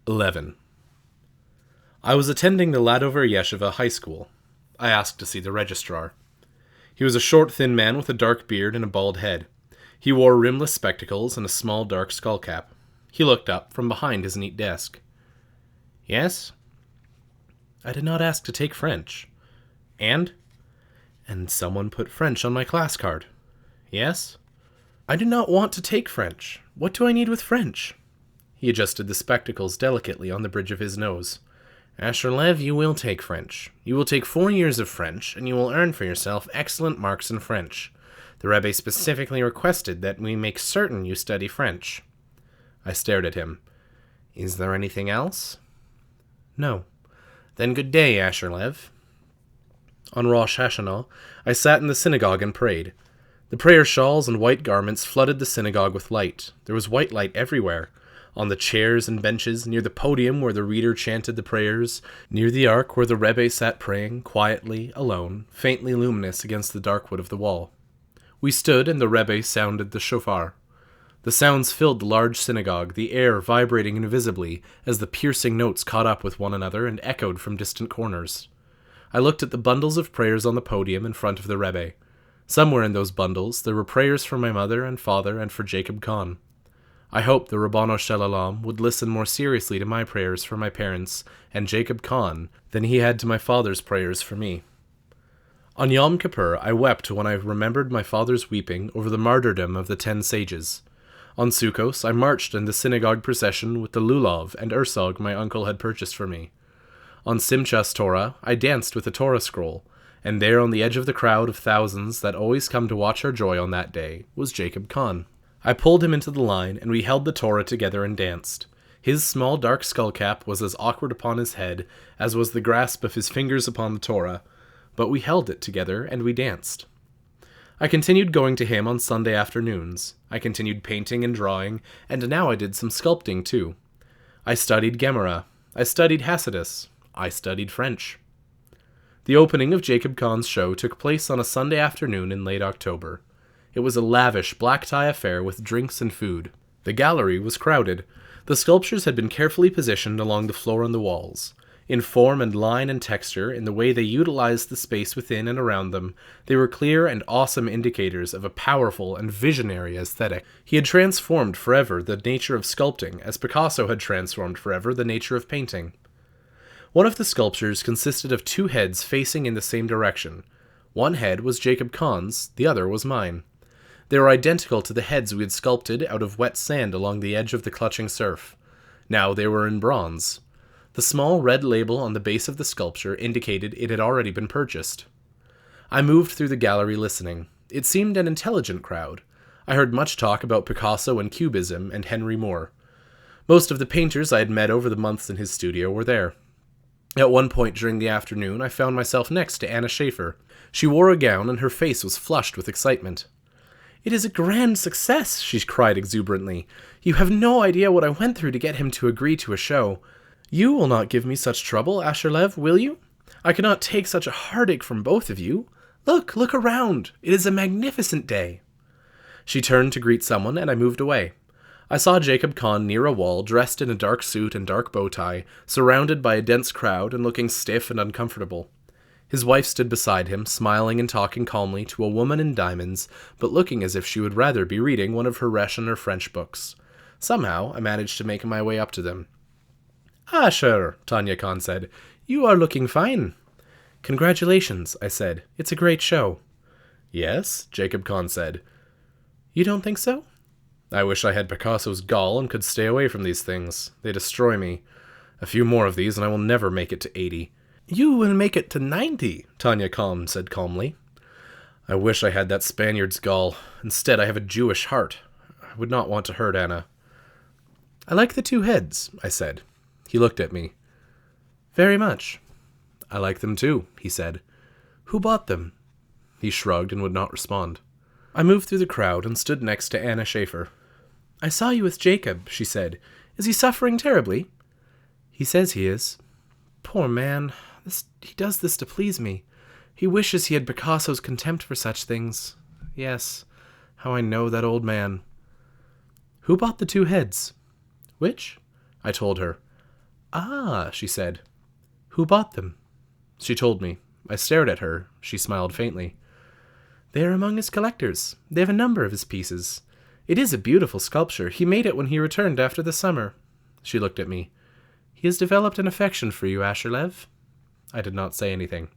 11. I was attending the Ladover Yeshiva High School. I asked to see the registrar. He was a short, thin man with a dark beard and a bald head. He wore rimless spectacles and a small, dark skullcap. He looked up from behind his neat desk. Yes? I did not ask to take French. And someone put French on my class card. Yes? I do not want to take French. What do I need with French? He adjusted the spectacles delicately on the bridge of his nose. Asher Lev, you will take French. You will take 4 years of French, and you will earn for yourself excellent marks in French. The Rebbe specifically requested that we make certain you study French. I stared at him. Is there anything else? No. Then good day, Asher Lev. On Rosh Hashanah, I sat in the synagogue and prayed. The prayer shawls and white garments flooded the synagogue with light. There was white light everywhere. On the chairs and benches, near the podium where the reader chanted the prayers, near the ark where the Rebbe sat praying, quietly, alone, faintly luminous against the dark wood of the wall. We stood, and the Rebbe sounded the shofar. The sounds filled the large synagogue, the air vibrating invisibly as the piercing notes caught up with one another and echoed from distant corners. I looked at the bundles of prayers on the podium in front of the Rebbe. Somewhere in those bundles there were prayers for my mother and father and for Jacob Kahn. I hoped the Rabbano Shel Olam would listen more seriously to my prayers for my parents and Jacob Kahn than he had to my father's prayers for me. On Yom Kippur, I wept when I remembered my father's weeping over the martyrdom of the 10 sages. On Sukkos, I marched in the synagogue procession with the lulav and ursog my uncle had purchased for me. On Simchas Torah, I danced with the Torah scroll, and there on the edge of the crowd of thousands that always come to watch our joy on that day was Jacob Kahn. I pulled him into the line, and we held the Torah together and danced. His small dark skullcap was as awkward upon his head as was the grasp of his fingers upon the Torah, but we held it together, and we danced. I continued going to him on Sunday afternoons. I continued painting and drawing, and now I did some sculpting too. I studied Gemara. I studied Hasidus. I studied French. The opening of Jacob Kahn's show took place on a Sunday afternoon in late October. It was a lavish black-tie affair with drinks and food. The gallery was crowded. The sculptures had been carefully positioned along the floor and the walls. In form and line and texture, in the way they utilized the space within and around them, they were clear and awesome indicators of a powerful and visionary aesthetic. He had transformed forever the nature of sculpting, as Picasso had transformed forever the nature of painting. One of the sculptures consisted of 2 heads facing in the same direction. One head was Jacob Kahn's, the other was mine. They were identical to the heads we had sculpted out of wet sand along the edge of the clutching surf. Now they were in bronze. The small red label on the base of the sculpture indicated it had already been purchased. I moved through the gallery listening. It seemed an intelligent crowd. I heard much talk about Picasso and Cubism and Henry Moore. Most of the painters I had met over the months in his studio were there. At one point during the afternoon, I found myself next to Anna Schaefer. She wore a gown and her face was flushed with excitement. "It is a grand success," she cried exuberantly. "You have no idea what I went through to get him to agree to a show. You will not give me such trouble, Asher Lev, will you? I cannot take such a heartache from both of you. Look around. It is a magnificent day." She turned to greet someone, and I moved away. I saw Jacob Kahn near a wall, dressed in a dark suit and dark bow tie, surrounded by a dense crowd and looking stiff and uncomfortable. His wife stood beside him, smiling and talking calmly to a woman in diamonds, but looking as if she would rather be reading one of her Russian or French books. Somehow, I managed to make my way up to them. "Asher," Tanya Kahn said, "you are looking fine." "Congratulations," I said. "It's a great show." "Yes," Jacob Kahn said. "You don't think so?" "I wish I had Picasso's gall and could stay away from these things. They destroy me. A few more of these and I will never make it to 80. "You will make it to 90, Tanya Kahn said calmly. "I wish I had that Spaniard's gall. Instead, I have a Jewish heart. I would not want to hurt Anna." "I like the 2 heads, I said. He looked at me. "Very much." "I like them too," he said. "Who bought them?" He shrugged and would not respond. I moved through the crowd and stood next to Anna Schaefer. "I saw you with Jacob," she said. "Is he suffering terribly?" "He says he is." "Poor man. He does this to please me. He wishes he had Picasso's contempt for such things. Yes, how I know that old man." "Who bought the 2 heads?" "Which?" I told her. Ah, she said. Who bought them? She told me. I stared at her. She smiled faintly. They are among his collectors. They have a number of his pieces. It is a beautiful sculpture. He made it when he returned after the summer. She looked at me. He has developed an affection for you, Asherlev. I did not say anything.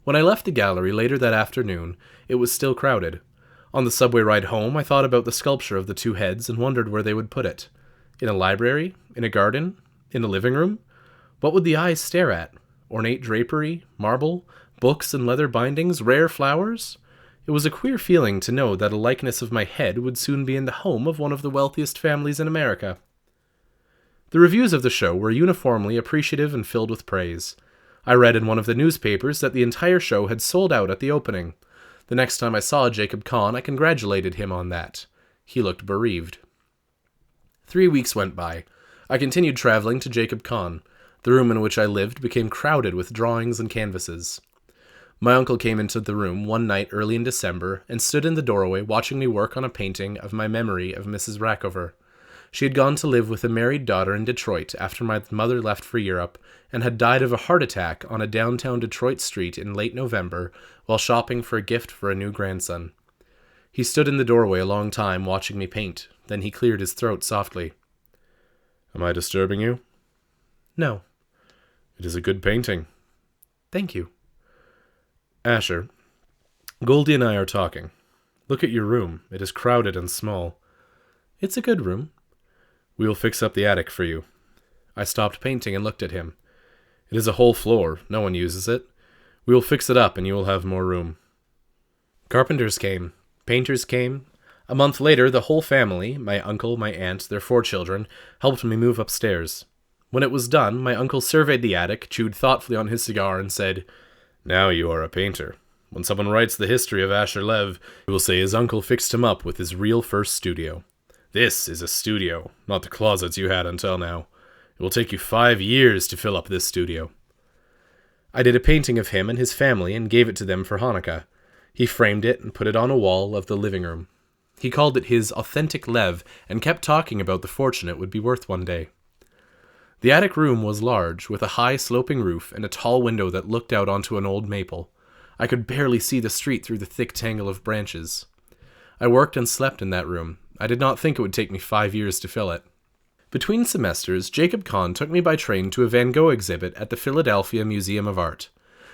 When I left the gallery later that afternoon, it was still crowded. On the subway ride home, I thought about the sculpture of the two heads and wondered where they would put it. In a library? In a garden? In a living room? What would the eyes stare at? Ornate drapery? Marble? Books and leather bindings? Rare flowers? It was a queer feeling to know that a likeness of my head would soon be in the home of one of the wealthiest families in America. The reviews of the show were uniformly appreciative and filled with praise. I read in one of the newspapers that the entire show had sold out at the opening. The next time I saw Jacob Kahn, I congratulated him on that. He looked bereaved. 3 weeks went by. I continued traveling to Jacob Kahn. The room in which I lived became crowded with drawings and canvases. My uncle came into the room one night early in December and stood in the doorway watching me work on a painting of my memory of Mrs. Rackover. She had gone to live with a married daughter in Detroit after my mother left for Europe and had died of a heart attack on a downtown Detroit street in late November while shopping for a gift for a new grandson. He stood in the doorway a long time watching me paint. Then he cleared his throat softly. Am I disturbing you? No. It is a good painting. Thank you. Asher, Goldie and I are talking. Look at your room. It is crowded and small. It's a good room. We will fix up the attic for you. I stopped painting and looked at him. It is a whole floor. No one uses it. We will fix it up and you will have more room. Carpenters came. Painters came. A month later, the whole family, my uncle, my aunt, their 4 children, helped me move upstairs. When it was done, my uncle surveyed the attic, chewed thoughtfully on his cigar, and said, Now you are a painter. When someone writes the history of Asher Lev, he will say his uncle fixed him up with his real first studio. This is a studio, not the closets you had until now. It will take you 5 years to fill up this studio. I did a painting of him and his family and gave it to them for Hanukkah. He framed it and put it on a wall of the living room. He called it his authentic Lev and kept talking about the fortune it would be worth one day. The attic room was large, with a high sloping roof and a tall window that looked out onto an old maple. I could barely see the street through the thick tangle of branches. I worked and slept in that room. I did not think it would take me 5 years to fill it. Between semesters, Jacob Kahn took me by train to a Van Gogh exhibit at the Philadelphia Museum of Art.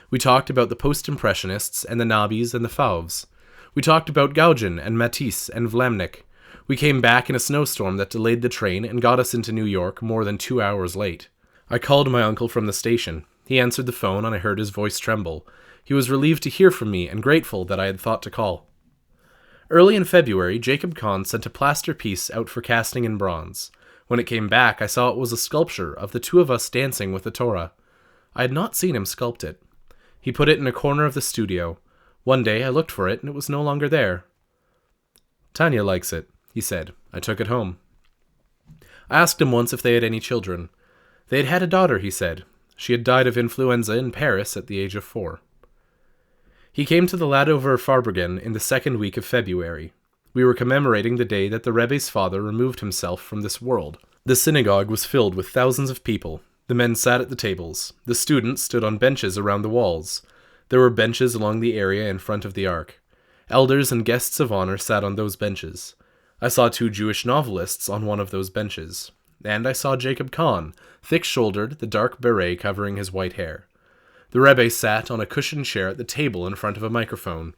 We talked about the Post-Impressionists and the Nabis and the Fauves. We talked about Gauguin and Matisse and Vlamnik. We came back in a snowstorm that delayed the train and got us into New York more than 2 hours late. I called my uncle from the station. He answered the phone and I heard his voice tremble. He was relieved to hear from me and grateful that I had thought to call. Early in February, Jacob Kahn sent a plaster piece out for casting in bronze. When it came back, I saw it was a sculpture of the 2 of us dancing with the Torah. I had not seen him sculpt it. He put it in a corner of the studio. One day I looked for it and it was no longer there. Tanya likes it, he said. I took it home. I asked him once if they had any children. They had had a daughter, he said. She had died of influenza in Paris at the age of 4. He came to the Ladover Farbrengen in the 2nd week of February. We were commemorating the day that the Rebbe's father removed himself from this world. The synagogue was filled with thousands of people. The men sat at the tables. The students stood on benches around the walls. There were benches along the area in front of the ark. Elders and guests of honor sat on those benches. I saw 2 Jewish novelists on one of those benches. And I saw Jacob Kahn, thick-shouldered, the dark beret covering his white hair. The Rebbe sat on a cushioned chair at the table in front of a microphone.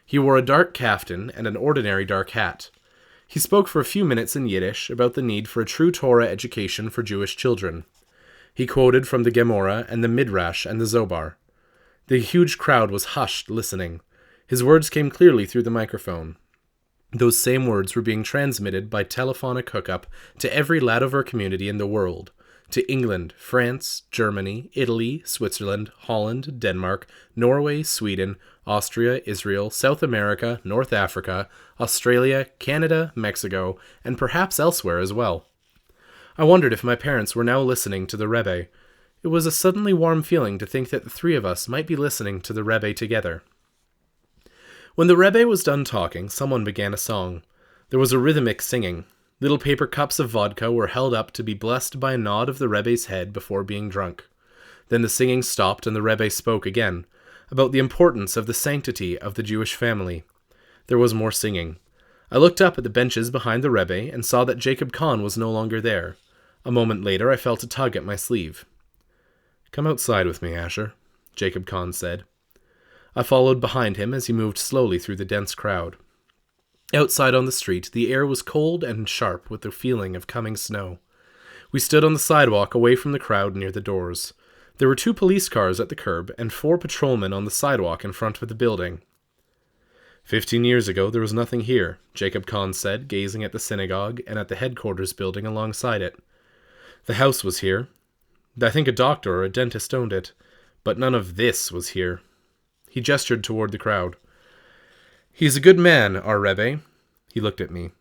He wore a dark kaftan and an ordinary dark hat. He spoke for a few minutes in Yiddish about the need for a true Torah education for Jewish children. He quoted from the Gemara and the Midrash and the Zobar. The huge crowd was hushed, listening. His words came clearly through the microphone. Those same words were being transmitted by telephonic hookup to every Ladover community in the world. To England, France, Germany, Italy, Switzerland, Holland, Denmark, Norway, Sweden, Austria, Israel, South America, North Africa, Australia, Canada, Mexico, and perhaps elsewhere as well. I wondered if my parents were now listening to the Rebbe. It was a suddenly warm feeling to think that the 3 of us might be listening to the Rebbe together. When the Rebbe was done talking, someone began a song. There was a rhythmic singing. Little paper cups of vodka were held up to be blessed by a nod of the Rebbe's head before being drunk. Then the singing stopped and the Rebbe spoke again, about the importance of the sanctity of the Jewish family. There was more singing. I looked up at the benches behind the Rebbe and saw that Jacob Kahn was no longer there. A moment later I felt a tug at my sleeve. "Come outside with me, Asher," Jacob Kahn said. I followed behind him as he moved slowly through the dense crowd. Outside on the street, the air was cold and sharp with the feeling of coming snow. We stood on the sidewalk away from the crowd near the doors. There were 2 police cars at the curb and 4 patrolmen on the sidewalk in front of the building. 15 years ago, there was nothing here, Jacob Kahn said, gazing at the synagogue and at the headquarters building alongside it. The house was here. I think a doctor or a dentist owned it, but none of this was here. He gestured toward the crowd. "He's a good man, our Rebbe." He looked at me.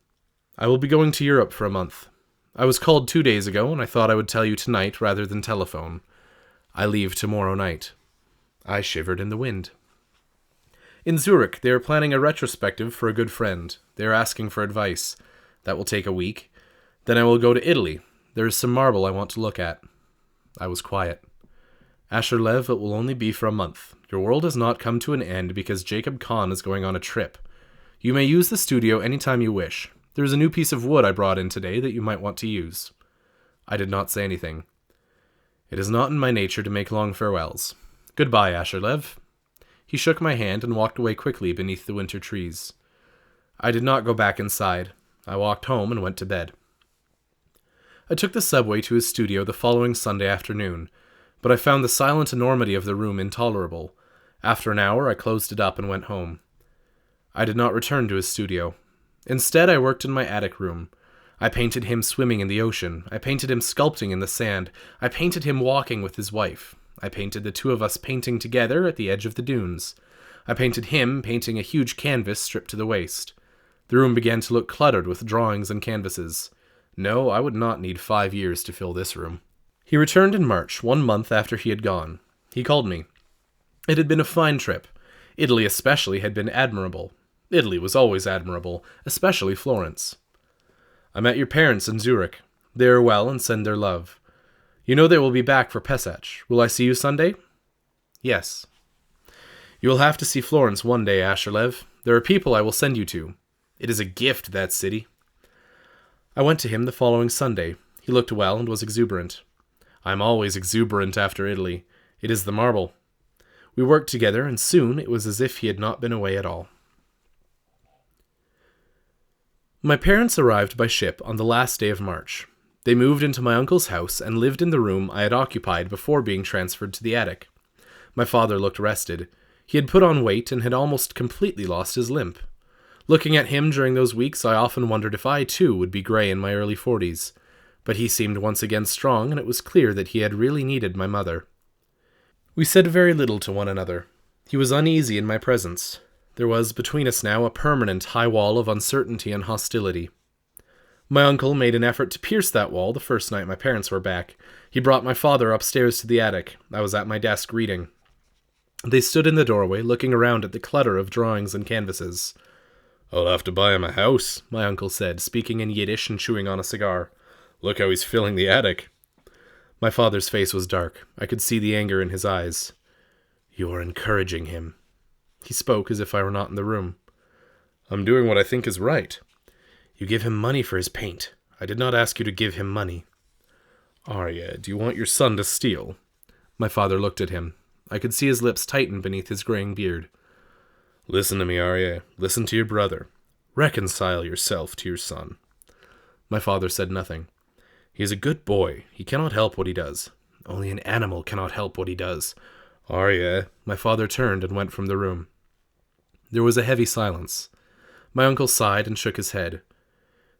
"I will be going to Europe for a month. I was called 2 days ago, and I thought I would tell you tonight rather than telephone. I leave tomorrow night." I shivered in the wind. "In Zurich, they are planning a retrospective for a good friend. They are asking for advice. That will take a week. Then I will go to Italy. There is some marble I want to look at." I was quiet. "Asher Lev, it will only be for a month. Your world has not come to an end because Jacob Kahn is going on a trip. You may use the studio anytime you wish. There is a new piece of wood I brought in today that you might want to use." I did not say anything. It is not in my nature to make long farewells. "Goodbye, Asher Lev." He shook my hand and walked away quickly beneath the winter trees. I did not go back inside. I walked home and went to bed. I took the subway to his studio the following Sunday afternoon, but I found the silent enormity of the room intolerable. After an hour, I closed it up and went home. I did not return to his studio. Instead, I worked in my attic room. I painted him swimming in the ocean. I painted him sculpting in the sand. I painted him walking with his wife. I painted the 2 of us painting together at the edge of the dunes. I painted him painting a huge canvas stripped to the waist. The room began to look cluttered with drawings and canvases. No, I would not need 5 years to fill this room. He returned in March, 1 month after he had gone. He called me. It had been a fine trip. Italy especially had been admirable. Italy was always admirable, especially Florence. "I met your parents in Zurich. They are well and send their love. You know they will be back for Pesach. Will I see you Sunday?" "Yes." "You will have to see Florence one day, Asher Lev. There are people I will send you to. It is a gift, that city." I went to him the following Sunday. He looked well and was exuberant. I am always exuberant after Italy. It is the marble. We worked together, and soon it was as if he had not been away at all. My parents arrived by ship on the last day of March. They moved into my uncle's house and lived in the room I had occupied before being transferred to the attic. My father looked rested. He had put on weight and had almost completely lost his limp. Looking at him during those weeks, I often wondered if I, too, would be gray in my early 40s. But he seemed once again strong, and it was clear that he had really needed my mother. We said very little to one another. He was uneasy in my presence. There was between us now a permanent high wall of uncertainty and hostility. My uncle made an effort to pierce that wall the first night my parents were back. He brought my father upstairs to the attic. I was at my desk reading. They stood in the doorway, looking around at the clutter of drawings and canvases. "I'll have to buy him a house," my uncle said, speaking in Yiddish and chewing on a cigar. "Look how he's filling the attic." My father's face was dark. I could see the anger in his eyes. "You are encouraging him." He spoke as if I were not in the room. "I'm doing what I think is right." "You give him money for his paint. I did not ask you to give him money." "Arya, do you want your son to steal?" My father looked at him. I could see his lips tighten beneath his graying beard. "Listen to me, Arya. Listen to your brother. Reconcile yourself to your son." My father said nothing. "He is a good boy. He cannot help what he does. Only an animal cannot help what he does. Arya." My father turned and went from the room. There was a heavy silence. My uncle sighed and shook his head.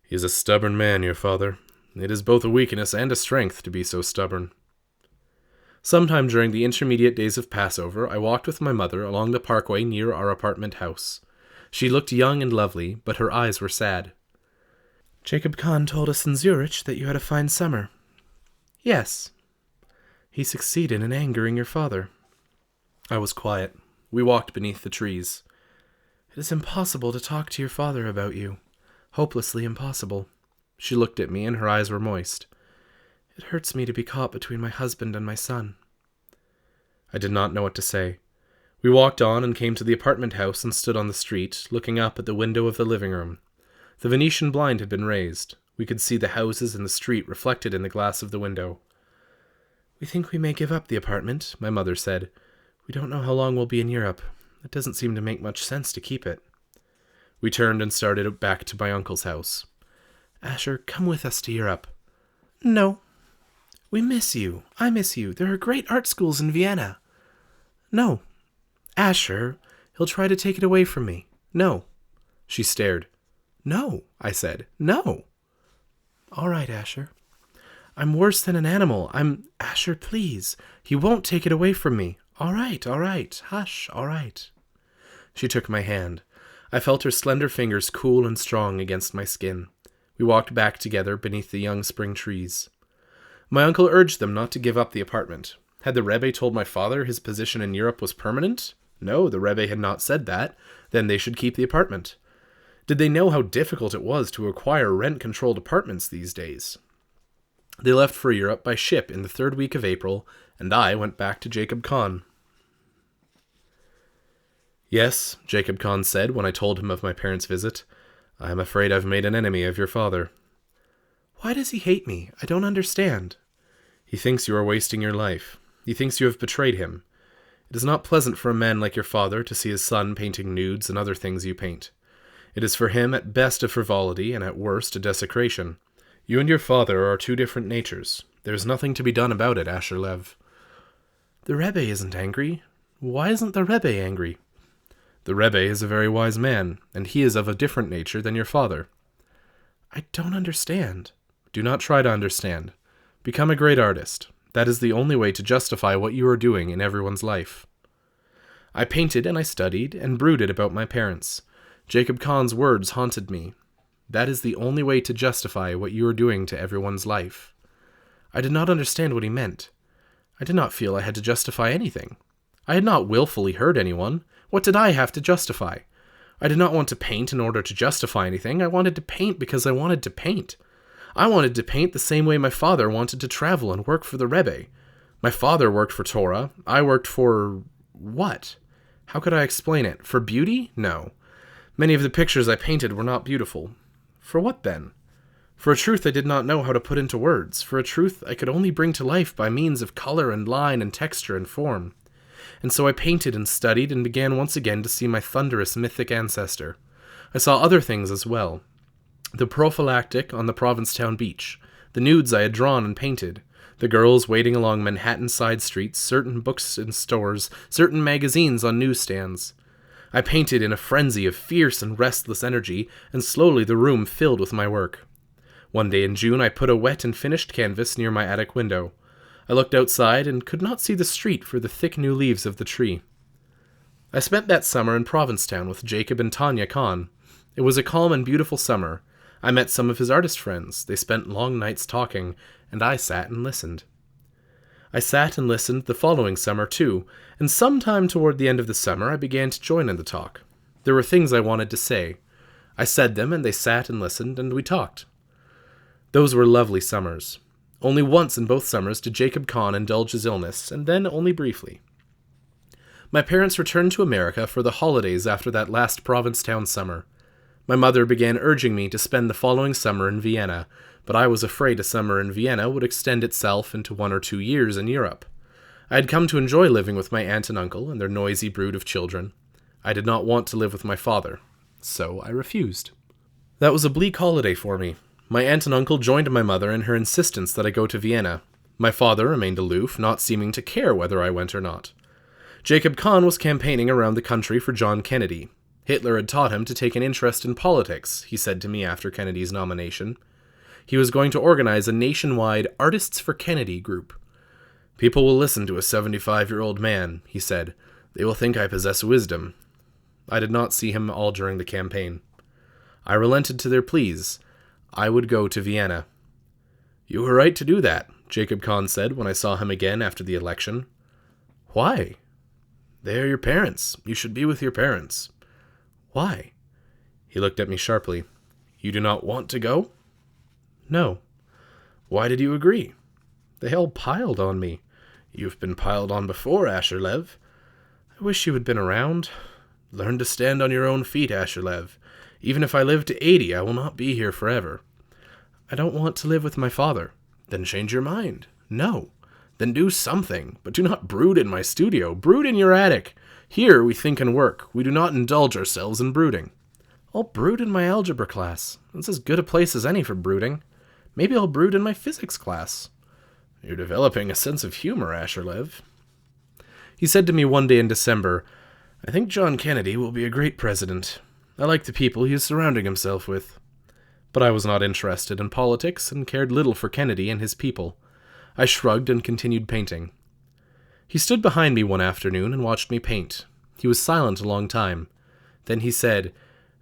"He is a stubborn man, your father. It is both a weakness and a strength to be so stubborn." Sometime during the intermediate days of Passover, I walked with my mother along the parkway near our apartment house. She looked young and lovely, but her eyes were sad. "Jacob Kahn told us in Zurich that you had a fine summer." "Yes." "He succeeded in angering your father." I was quiet. We walked beneath the trees. "It is impossible to talk to your father about you. Hopelessly impossible." She looked at me, and her eyes were moist. "It hurts me to be caught between my husband and my son." I did not know what to say. We walked on and came to the apartment house and stood on the street, looking up at the window of the living room. The Venetian blind had been raised. We could see the houses and the street reflected in the glass of the window. "We think we may give up the apartment," my mother said. "We don't know how long we'll be in Europe. It doesn't seem to make much sense to keep it." We turned and started back to my uncle's house. "Asher, come with us to Europe." "No." "We miss you. I miss you. There are great art schools in Vienna." "No." "Asher, he'll try to take it away from me." "No." She stared. "No," I said. "No." "All right, Asher. I'm worse than an animal. Asher, please. He won't take it away from me. All right. Hush, all right." She took my hand. I felt her slender fingers cool and strong against my skin. We walked back together beneath the young spring trees. My uncle urged them not to give up the apartment. Had the Rebbe told my father his position in Europe was permanent? No, the Rebbe had not said that. Then they should keep the apartment. Did they know how difficult it was to acquire rent-controlled apartments these days? They left for Europe by ship in the 3rd week of April, and I went back to Jacob Kahn. "Yes," Jacob Kahn said when I told him of my parents' visit. "I am afraid I've made an enemy of your father." "Why does he hate me? I don't understand." "He thinks you are wasting your life. He thinks you have betrayed him. It is not pleasant for a man like your father to see his son painting nudes and other things you paint. It is for him at best a frivolity, and at worst a desecration. You and your father are 2 different natures. There is nothing to be done about it, Asher Lev." "The Rebbe isn't angry. Why isn't the Rebbe angry?" "The Rebbe is a very wise man, and he is of a different nature than your father." "I don't understand." "Do not try to understand. Become a great artist. That is the only way to justify what you are doing in everyone's life." I painted and I studied and brooded about my parents. Jacob Kahn's words haunted me. That is the only way to justify what you are doing to everyone's life. I did not understand what he meant. I did not feel I had to justify anything. I had not willfully hurt anyone. What did I have to justify? I did not want to paint in order to justify anything. I wanted to paint because I wanted to paint. I wanted to paint the same way my father wanted to travel and work for the Rebbe. My father worked for Torah. I worked for... what? How could I explain it? For beauty? No. Many of the pictures I painted were not beautiful. For what then? For a truth I did not know how to put into words. For a truth I could only bring to life by means of color and line and texture and form. And so I painted and studied and began once again to see my thunderous mythic ancestor. I saw other things as well. The prophylactic on the Provincetown beach, the nudes I had drawn and painted, the girls waiting along Manhattan side streets, certain books in stores, certain magazines on newsstands. I painted in a frenzy of fierce and restless energy, and slowly the room filled with my work. One day in June I put a wet and finished canvas near my attic window. I looked outside and could not see the street for the thick new leaves of the tree. I spent that summer in Provincetown with Jacob and Tanya Kahn. It was a calm and beautiful summer. I met some of his artist friends. They spent long nights talking, and I sat and listened. I sat and listened the following summer, too, and sometime toward the end of the summer I began to join in the talk. There were things I wanted to say. I said them, and they sat and listened, and we talked. Those were lovely summers. Only once in both summers did Jacob Kahn indulge his illness, and then only briefly. My parents returned to America for the holidays after that last Provincetown summer. My mother began urging me to spend the following summer in Vienna, but I was afraid a summer in Vienna would extend itself into 1 or 2 years in Europe. I had come to enjoy living with my aunt and uncle and their noisy brood of children. I did not want to live with my father, so I refused. That was a bleak holiday for me. My aunt and uncle joined my mother in her insistence that I go to Vienna. My father remained aloof, not seeming to care whether I went or not. Jacob Kahn was campaigning around the country for John Kennedy. Hitler had taught him to take an interest in politics, he said to me after Kennedy's nomination. He was going to organize a nationwide Artists for Kennedy group. "People will listen to a 75-year-old man," he said. "They will think I possess wisdom." I did not see him all during the campaign. I relented to their pleas. I would go to Vienna. "You were right to do that," Jacob Kahn said when I saw him again after the election. "Why?" "They are your parents. You should be with your parents." "Why?" He looked at me sharply. "You do not want to go?" No. Why did you agree? They all piled on me. You've been piled on before, Asherlev. I wish you had been around. Learn to stand on your own feet, Asherlev. Even if I live to 80, I will not be here forever. I don't want to live with my father. Then change your mind. No. Then do something, but do not brood in my studio. Brood in your attic. Here we think and work. We do not indulge ourselves in brooding. I'll brood in my algebra class. It's as good a place as any for brooding. Maybe I'll brood in my physics class. You're developing a sense of humor, Asherlev. He said to me one day in December, I think John Kennedy will be a great president. I like the people he is surrounding himself with. But I was not interested in politics and cared little for Kennedy and his people. I shrugged and continued painting. He stood behind me one afternoon and watched me paint. He was silent a long time. Then he said,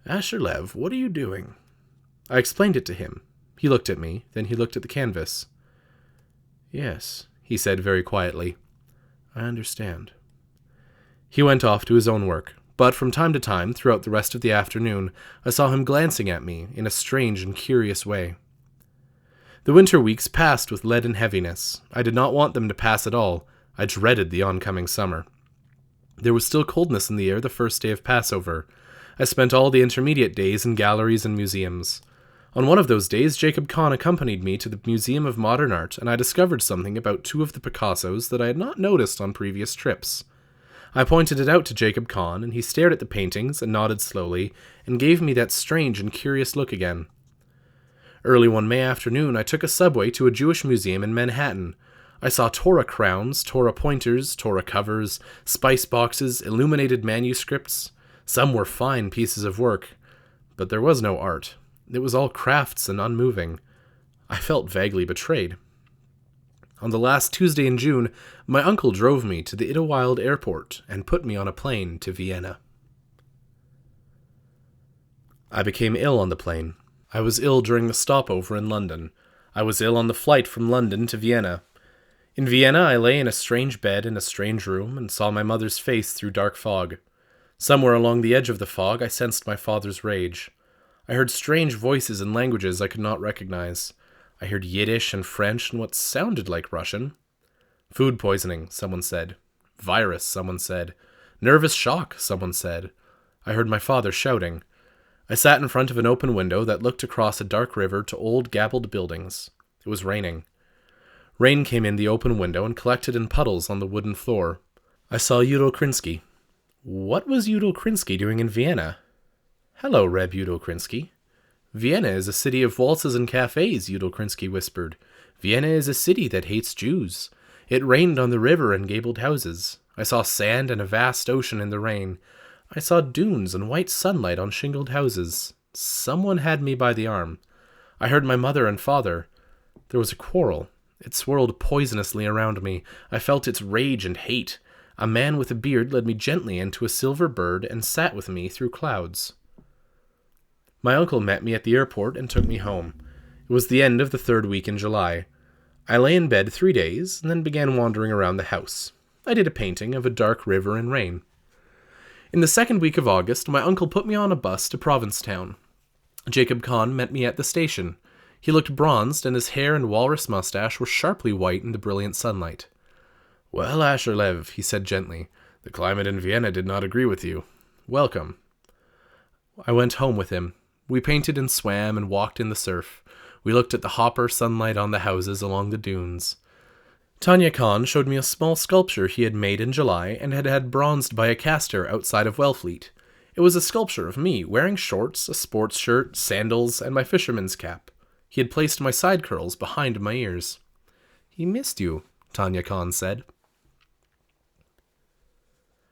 Asherlev, what are you doing? I explained it to him. He looked at me, then he looked at the canvas. Yes, he said very quietly. I understand. He went off to his own work, but from time to time, throughout the rest of the afternoon, I saw him glancing at me in a strange and curious way. The winter weeks passed with leaden heaviness. I did not want them to pass at all. I dreaded the oncoming summer. There was still coldness in the air the first day of Passover. I spent all the intermediate days in galleries and museums. On one of those days, Jacob Kahn accompanied me to the Museum of Modern Art, and I discovered something about two of the Picassos that I had not noticed on previous trips. I pointed it out to Jacob Kahn, and he stared at the paintings and nodded slowly, and gave me that strange and curious look again. Early one May afternoon, I took a subway to a Jewish museum in Manhattan. I saw Torah crowns, Torah pointers, Torah covers, spice boxes, illuminated manuscripts. Some were fine pieces of work, but there was no art. It was all crafts and unmoving. I felt vaguely betrayed. On the last Tuesday in June, my uncle drove me to the Idlewild Airport and put me on a plane to Vienna. I became ill on the plane. I was ill during the stopover in London. I was ill on the flight from London to Vienna. In Vienna, I lay in a strange bed in a strange room and saw my mother's face through dark fog. Somewhere along the edge of the fog, I sensed my father's rage. I heard strange voices in languages I could not recognize. I heard Yiddish and French and what sounded like Russian. Food poisoning, someone said. Virus, someone said. Nervous shock, someone said. I heard my father shouting. I sat in front of an open window that looked across a dark river to old gabbled buildings. It was raining. Rain came in the open window and collected in puddles on the wooden floor. I saw Udo Krinsky. What was Udo Krinsky doing in Vienna? Hello, Reb Udo Krinsky. Vienna is a city of waltzes and cafes, Udo Krinsky whispered. Vienna is a city that hates Jews. It rained on the river and gabled houses. I saw sand and a vast ocean in the rain. I saw dunes and white sunlight on shingled houses. Someone had me by the arm. I heard my mother and father. There was a quarrel. It swirled poisonously around me. I felt its rage and hate. A man with a beard led me gently into a silver bird and sat with me through clouds. My uncle met me at the airport and took me home. It was the end of the third week in July. I lay in bed 3 days and then began wandering around the house. I did a painting of a dark river in rain. In the second week of August, my uncle put me on a bus to Provincetown. Jacob Kahn met me at the station. He looked bronzed, and his hair and walrus mustache were sharply white in the brilliant sunlight. Well, Asherlev, he said gently, the climate in Vienna did not agree with you. Welcome. I went home with him. We painted and swam and walked in the surf. We looked at the hopper sunlight on the houses along the dunes. Tanya Khan showed me a small sculpture he had made in July and had had bronzed by a caster outside of Wellfleet. It was a sculpture of me, wearing shorts, a sports shirt, sandals, and my fisherman's cap. He had placed my side curls behind my ears. He missed you, Tanya Khan said.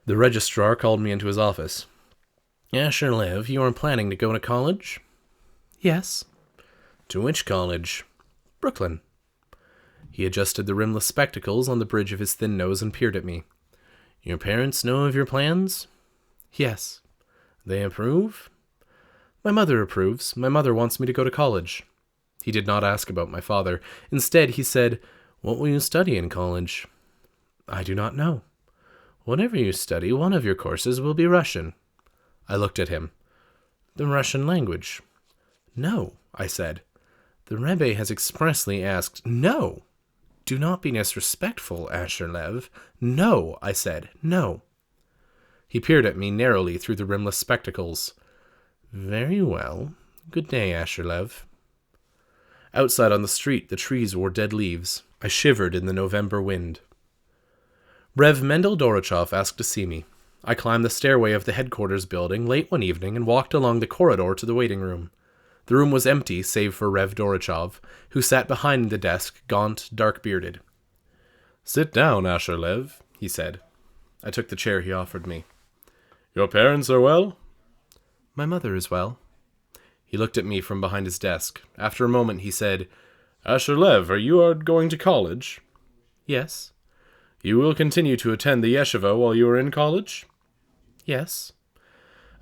The registrar called me into his office. Asherlev, you are planning to go to college? Yes. To which college? Brooklyn. He adjusted the rimless spectacles on the bridge of his thin nose and peered at me. Your parents know of your plans? Yes. They approve? My mother approves. My mother wants me to go to college. He did not ask about my father. Instead, he said, What will you study in college? I do not know. Whatever you study, one of your courses will be Russian. I looked at him. The Russian language. No, I said. The Rebbe has expressly asked, No! Do not be disrespectful, Asher Lev. No, I said, no. He peered at me narrowly through the rimless spectacles. Very well. Good day, Asher Lev. Outside on the street, the trees wore dead leaves. I shivered in the November wind. Rev Mendel Dorochov asked to see me. I climbed the stairway of the headquarters building late one evening and walked along the corridor to the waiting room. The room was empty, save for Rev Dorochov, who sat behind the desk, gaunt, dark-bearded. Sit down, Asher Lev, he said. I took the chair he offered me. Your parents are well? My mother is well. He looked at me from behind his desk. After a moment, he said, Asher Lev, are you going to college? Yes. You will continue to attend the yeshiva while you are in college? Yes.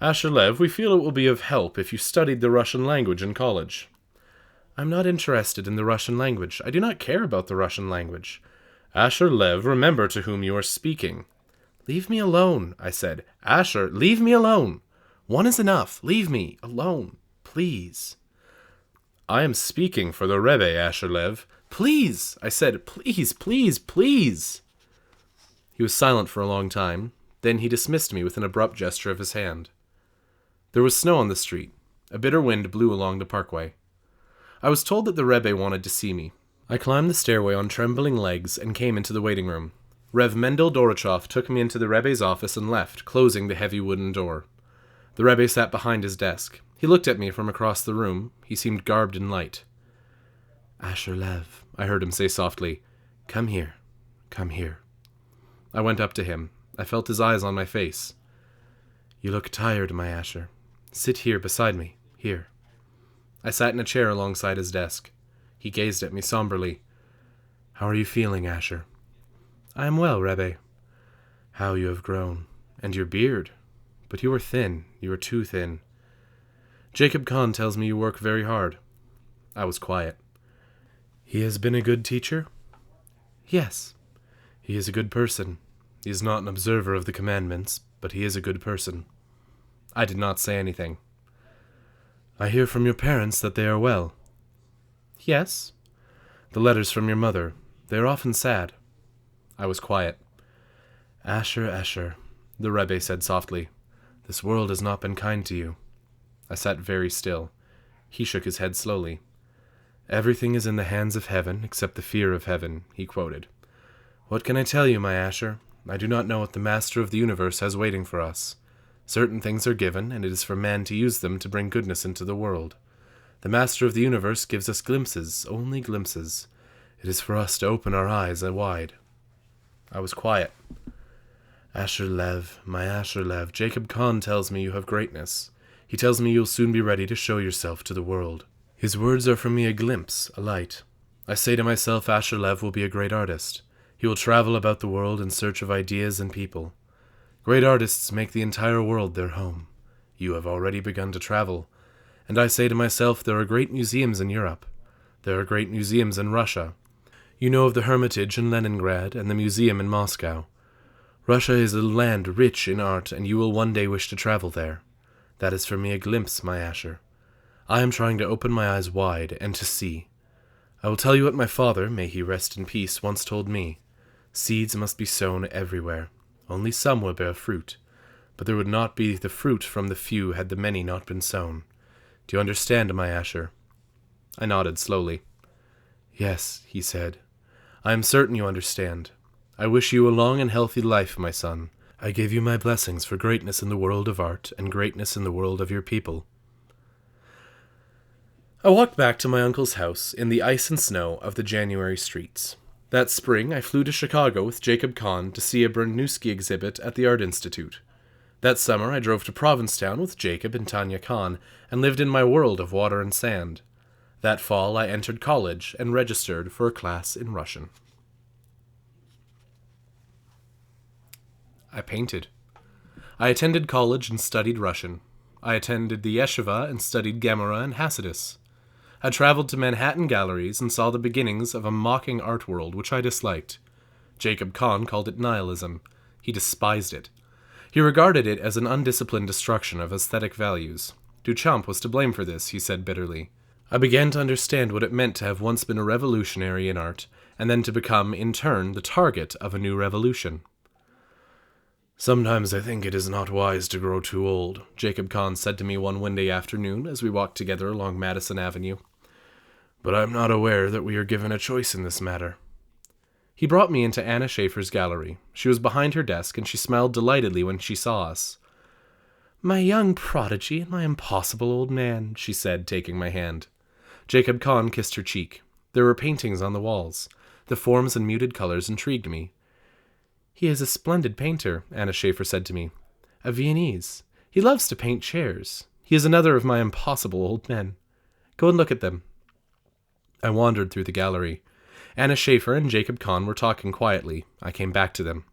Asher Lev, we feel it will be of help if you studied the Russian language in college. I'm not interested in the Russian language. I do not care about the Russian language. Asher Lev, remember to whom you are speaking. Leave me alone, I said. Asher, leave me alone. One is enough. Leave me alone, please. I am speaking for the Rebbe, Asher Lev. Please, I said. Please, please, please. He was silent for a long time. Then he dismissed me with an abrupt gesture of his hand. There was snow on the street. A bitter wind blew along the parkway. I was told that the Rebbe wanted to see me. I climbed the stairway on trembling legs and came into the waiting room. Rev Mendel Dorochov took me into the Rebbe's office and left, closing the heavy wooden door. The Rebbe sat behind his desk. He looked at me from across the room. He seemed garbed in light. Asher Lev, I heard him say softly, Come here, come here. I went up to him. I felt his eyes on my face. You look tired, my Asher. Sit here beside me, here. I sat in a chair alongside his desk. He gazed at me somberly. How are you feeling, Asher? I am well, Rebbe. How you have grown. And your beard. But you are thin. You are too thin. Jacob Kahn tells me you work very hard. I was quiet. He has been a good teacher? Yes. He is a good person. He is not an observer of the commandments, but he is a good person. I did not say anything. I hear from your parents that they are well. Yes. The letters from your mother, they are often sad. I was quiet. Asher, Asher, the Rebbe said softly, this world has not been kind to you. I sat very still. He shook his head slowly. Everything is in the hands of heaven except the fear of heaven, he quoted. What can I tell you, my Asher? I do not know what the Master of the universe has waiting for us. Certain things are given, and it is for man to use them to bring goodness into the world. The Master of the universe gives us glimpses, only glimpses. It is for us to open our eyes wide. I was quiet. Asher Lev, my Asher Lev, Jacob Kahn tells me you have greatness. He tells me you'll soon be ready to show yourself to the world. His words are for me a glimpse, a light. I say to myself, Asher Lev will be a great artist. He will travel about the world in search of ideas and people. Great artists make the entire world their home. You have already begun to travel. And I say to myself, there are great museums in Europe. There are great museums in Russia. You know of the Hermitage in Leningrad and the museum in Moscow. Russia is a land rich in art, and you will one day wish to travel there. That is for me a glimpse, my Asher. I am trying to open my eyes wide and to see. I will tell you what my father, may he rest in peace, once told me. Seeds must be sown everywhere. Only some will bear fruit, but there would not be the fruit from the few had the many not been sown. Do you understand, my Asher? I nodded slowly. Yes, he said. I am certain you understand. I wish you a long and healthy life, my son. I give you my blessings for greatness in the world of art and greatness in the world of your people. I walked back to my uncle's house in the ice and snow of the January streets. That spring, I flew to Chicago with Jacob Kahn to see a Brudnowski exhibit at the Art Institute. That summer, I drove to Provincetown with Jacob and Tanya Kahn and lived in my world of water and sand. That fall, I entered college and registered for a class in Russian. I painted. I attended college and studied Russian. I attended the yeshiva and studied Gemara and Hasidus. I traveled to Manhattan galleries and saw the beginnings of a mocking art world which I disliked. Jacob Kahn called it nihilism. He despised it. He regarded it as an undisciplined destruction of aesthetic values. Duchamp was to blame for this, he said bitterly. I began to understand what it meant to have once been a revolutionary in art, and then to become, in turn, the target of a new revolution. Sometimes I think it is not wise to grow too old, Jacob Kahn said to me one windy afternoon as we walked together along Madison Avenue. But I am not aware that we are given a choice in this matter. He brought me into Anna Schaefer's gallery. She was behind her desk, and she smiled delightedly when she saw us. My young prodigy and my impossible old man, she said, taking my hand. Jacob Kahn kissed her cheek. There were paintings on the walls. The forms and muted colors intrigued me. He is a splendid painter, Anna Schaefer said to me. A Viennese. He loves to paint chairs. He is another of my impossible old men. Go and look at them. I wandered through the gallery. Anna Schaefer and Jacob Kahn were talking quietly. I came back to them.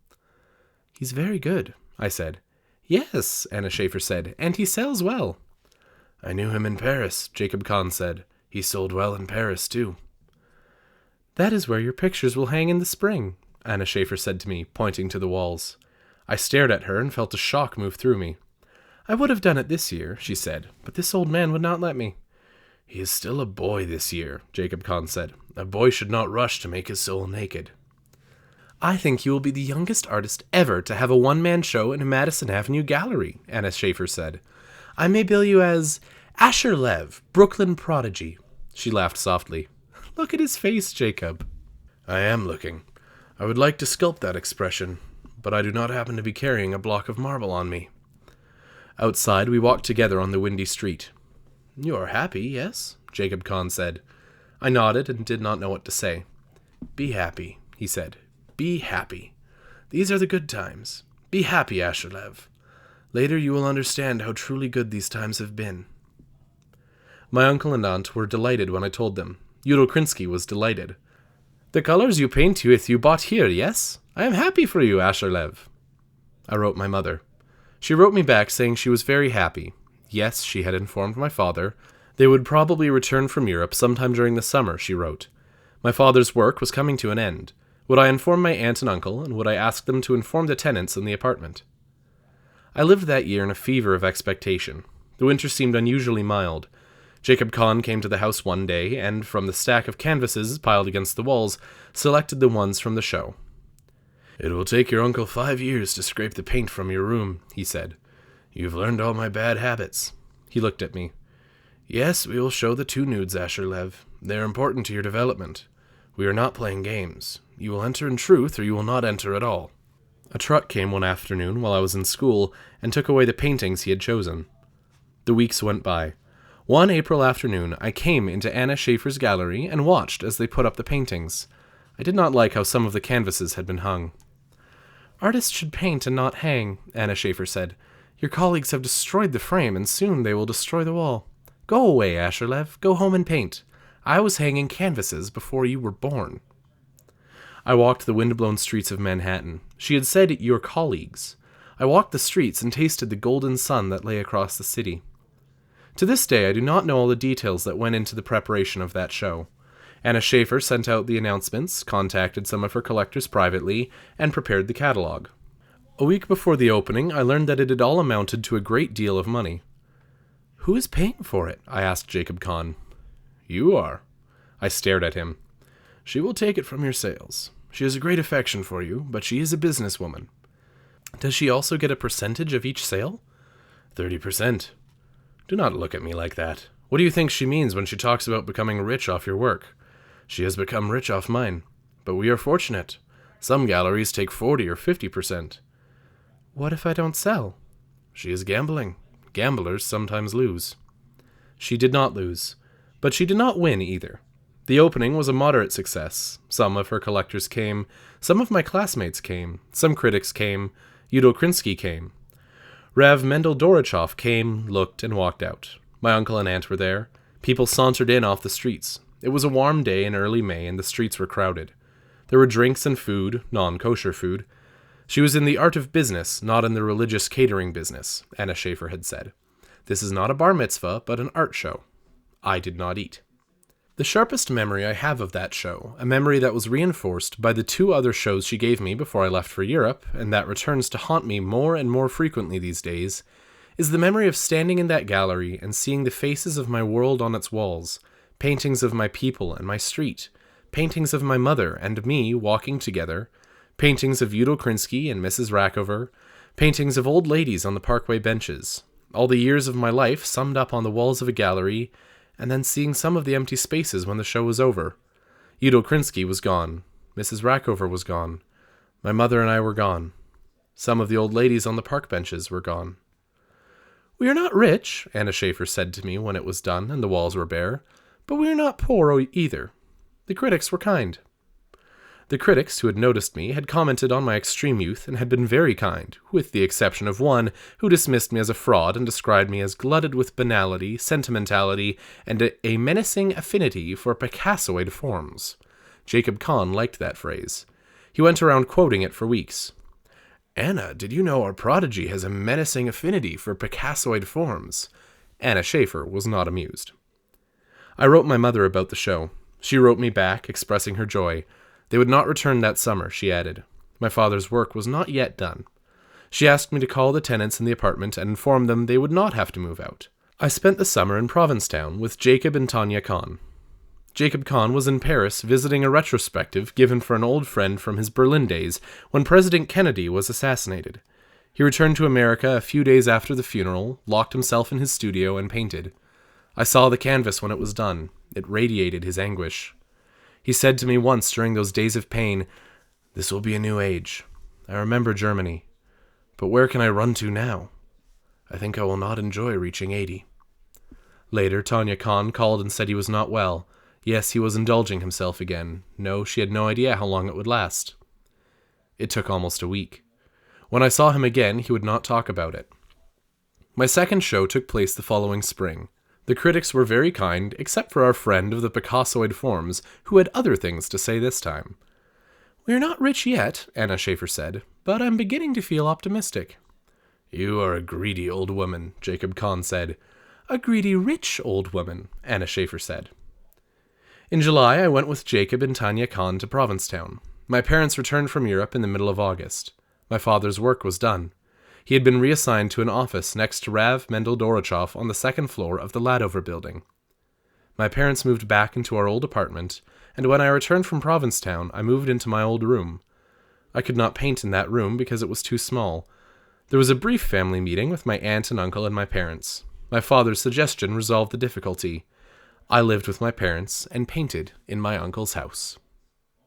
He's very good, I said. Yes, Anna Schaefer said, and he sells well. I knew him in Paris, Jacob Kahn said. He sold well in Paris, too. That is where your pictures will hang in the spring, Anna Schaefer said to me, pointing to the walls. I stared at her and felt a shock move through me. I would have done it this year, she said, but this old man would not let me. He is still a boy this year, Jacob Kahn said. A boy should not rush to make his soul naked. I think you will be the youngest artist ever to have a one-man show in a Madison Avenue gallery, Anna Schaefer said. I may bill you as Asher Lev, Brooklyn prodigy. She laughed softly. Look at his face, Jacob. I am looking. I would like to sculpt that expression, but I do not happen to be carrying a block of marble on me. Outside, we walked together on the windy street. You are happy, yes? Jacob Kahn said. I nodded and did not know what to say. Be happy, he said. Be happy. These are the good times. Be happy, Asher Lev. Later you will understand how truly good these times have been. My uncle and aunt were delighted when I told them. Udo Krinsky was delighted. The colors you paint with you bought here, yes? I am happy for you, Asher Lev. I wrote my mother. She wrote me back saying she was very happy. Yes, she had informed my father. They would probably return from Europe sometime during the summer, she wrote. My father's work was coming to an end. Would I inform my aunt and uncle, and would I ask them to inform the tenants in the apartment? I lived that year in a fever of expectation. The winter seemed unusually mild. Jacob Kahn came to the house one day, and from the stack of canvases piled against the walls, selected the ones from the show. It will take your uncle 5 years to scrape the paint from your room, he said. You've learned all my bad habits. He looked at me. Yes, we will show the 2 nudes, Asher Lev. They are important to your development. We are not playing games. You will enter in truth, or you will not enter at all. A truck came one afternoon while I was in school and took away the paintings he had chosen. The weeks went by. One April afternoon, I came into Anna Schaefer's gallery and watched as they put up the paintings. I did not like how some of the canvases had been hung. Artists should paint and not hang, Anna Schaefer said. Your colleagues have destroyed the frame, and soon they will destroy the wall. Go away, Asher Lev. Go home and paint. I was hanging canvases before you were born. I walked the wind-blown streets of Manhattan. She had said, your colleagues. I walked the streets and tasted the golden sun that lay across the city. To this day, I do not know all the details that went into the preparation of that show. Anna Schaefer sent out the announcements, contacted some of her collectors privately, and prepared the catalog. A week before the opening, I learned that it had all amounted to a great deal of money. Who is paying for it? I asked Jacob Kahn. You are. I stared at him. She will take it from your sales. She has a great affection for you, but she is a businesswoman. Does she also get a percentage of each sale? 30%. Do not look at me like that. What do you think she means when she talks about becoming rich off your work? She has become rich off mine. But we are fortunate. Some galleries take 40 or 50%. What if I don't sell? She is gambling. Gamblers sometimes lose. She did not lose. But she did not win either. The opening was a moderate success. Some of her collectors came. Some of my classmates came. Some critics came. Udo Krinsky came. Rav Mendel Dorochov came, looked, and walked out. My uncle and aunt were there. People sauntered in off the streets. It was a warm day in early May, and the streets were crowded. There were drinks and food, non-kosher food. She was in the art of business, not in the religious catering business, Anna Schaefer had said. This is not a bar mitzvah, but an art show. I did not eat. The sharpest memory I have of that show, a memory that was reinforced by the 2 other shows she gave me before I left for Europe, and that returns to haunt me more and more frequently these days, is the memory of standing in that gallery and seeing the faces of my world on its walls, paintings of my people and my street, paintings of my mother and me walking together, paintings of Udo Krinsky and Mrs. Rackover, paintings of old ladies on the parkway benches, all the years of my life summed up on the walls of a gallery, and then seeing some of the empty spaces when the show was over. Udo Krinsky was gone. Mrs. Rackover was gone. My mother and I were gone. Some of the old ladies on the park benches were gone. "We are not rich," Anna Schaefer said to me when it was done and the walls were bare, "but we are not poor either. The critics were kind." The critics who had noticed me had commented on my extreme youth and had been very kind, with the exception of one who dismissed me as a fraud and described me as glutted with banality, sentimentality, and a menacing affinity for Picassoid forms. Jacob Kahn liked that phrase. He went around quoting it for weeks. "Anna, did you know our prodigy has a menacing affinity for Picassoid forms?" Anna Schaefer was not amused. I wrote my mother about the show. She wrote me back, expressing her joy. They would not return that summer, she added. My father's work was not yet done. She asked me to call the tenants in the apartment and inform them they would not have to move out. I spent the summer in Provincetown with Jacob and Tanya Kahn. Jacob Kahn was in Paris visiting a retrospective given for an old friend from his Berlin days when President Kennedy was assassinated. He returned to America a few days after the funeral, locked himself in his studio, and painted. I saw the canvas when it was done. It radiated his anguish. He said to me once during those days of pain, "This will be a new age. I remember Germany. But where can I run to now? I think I will not enjoy reaching 80. Later, Tanya Kahn called and said he was not well. Yes, he was indulging himself again. No, she had no idea how long it would last. It took almost a week. When I saw him again, he would not talk about it. My second show took place the following spring. The critics were very kind, except for our friend of the Picassoid forms, who had other things to say this time. "We are not rich yet," Anna Schaefer said, "but I'm beginning to feel optimistic." "You are a greedy old woman," Jacob Kahn said. "A greedy rich old woman," Anna Schaefer said. In July, I went with Jacob and Tanya Kahn to Provincetown. My parents returned from Europe in the middle of August. My father's work was done. He had been reassigned to an office next to Rav Mendel Dorochov on the second floor of the Ladover building. My parents moved back into our old apartment, and when I returned from Provincetown, I moved into my old room. I could not paint in that room because it was too small. There was a brief family meeting with my aunt and uncle and my parents. My father's suggestion resolved the difficulty. I lived with my parents and painted in my uncle's house.